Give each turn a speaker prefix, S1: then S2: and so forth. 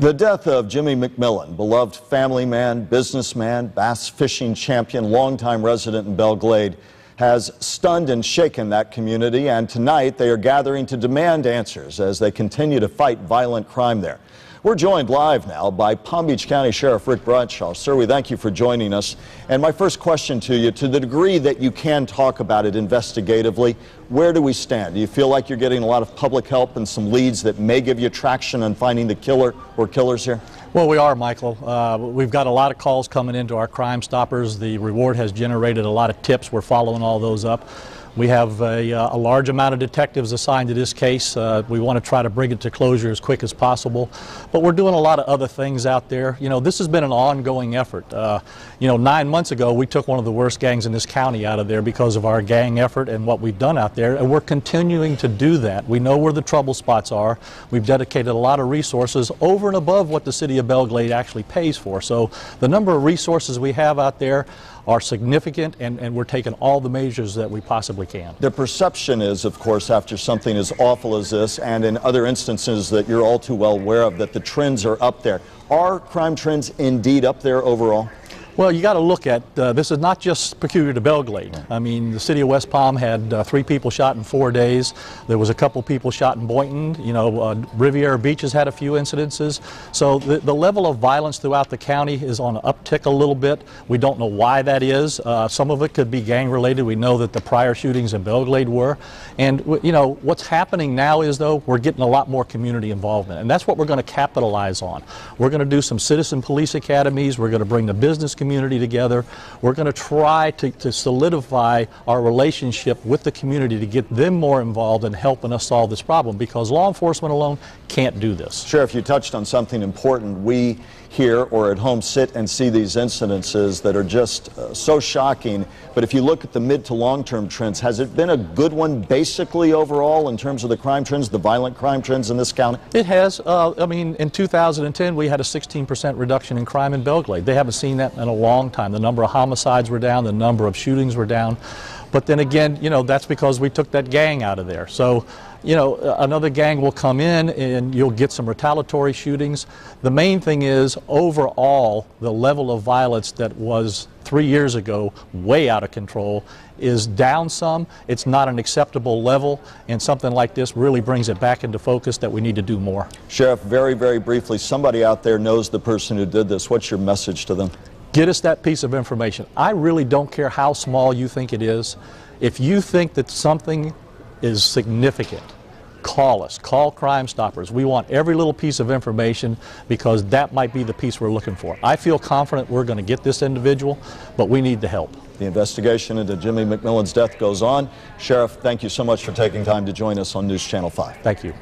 S1: The death of Jimmy McMillan, beloved family man, businessman, bass fishing champion, longtime resident in Belle Glade, has stunned and shaken that community, and tonight they are gathering to demand answers as they continue to fight violent crime there. We're joined live now by Palm Beach County Sheriff Ric Bradshaw. Sir, we thank you for joining us. And my first question to you, to the degree that you can talk about it investigatively, where do we stand? Do you feel like you're getting a lot of public help and some leads that may give you traction on finding the killer or killers here?
S2: Well, we are, Michael. We've got a lot of calls coming into our Crime Stoppers. The reward has generated a lot of tips. We're following all those up. We have a large amount of detectives assigned to this case. We want to try to bring it to closure as quick as possible. But we're doing a lot of other things out there. You know, this has been an ongoing effort. 9 months ago, we took one of the worst gangs in this county out of there because of our gang effort and what we've done out there. And we're continuing to do that. We know where the trouble spots are. We've dedicated a lot of resources over and above what the city of Belle Glade actually pays for. So the number of resources we have out there are significant, and we're taking all the measures that we possibly can.
S1: The perception is, of course, after something as awful as this, and in other instances that you're all too well aware of, that the trends are up there. Are crime trends indeed up there overall?
S2: Well, you got to look at, this is not just peculiar to Belle Glade. I mean, the city of West Palm had 3 people shot in 4 days. There was a couple people shot in Boynton. You know, Riviera Beach has had a few incidences. So the level of violence throughout the county is on an uptick a little bit. We don't know why that is. Some of it could be gang related. We know that the prior shootings in Belle Glade were. And, you know, what's happening now is, though, we're getting a lot more community involvement. And that's what we're going to capitalize on. We're going to do some citizen police academies. We're going to bring the business community together. We're going to try to solidify our relationship with the community to get them more involved in helping us solve this problem, because law enforcement alone can't do this.
S1: Sheriff, you touched on something important. We here or at home sit and see these incidences that are just so shocking, but if you look at the mid to long-term trends, has it been a good one basically overall in terms of the crime trends, the violent crime trends in this county?
S2: It has. I mean, in 2010 we had a 16% reduction in crime in Belle Glade. They haven't seen that in a long time. The number of homicides were down, the number of shootings were down. But then again, you know, that's because we took that gang out of there. So, you know, another gang will come in and you'll get some retaliatory shootings. The main thing is, overall, the level of violence that was 3 years ago, way out of control, is down some. It's not an acceptable level, and something like this really brings it back into focus that we need to do more.
S1: Sheriff, very, very briefly, somebody out there knows the person who did this. What's your message to them?
S2: Get us that piece of information. I really don't care how small you think it is. If you think that something is significant, call us. Call Crime Stoppers. We want every little piece of information, because that might be the piece we're looking for. I feel confident we're going to get this individual, but we need the help.
S1: The investigation into Jimmy McMillan's death goes on. Sheriff, thank you so much for taking time to join us on News Channel 5.
S2: Thank you.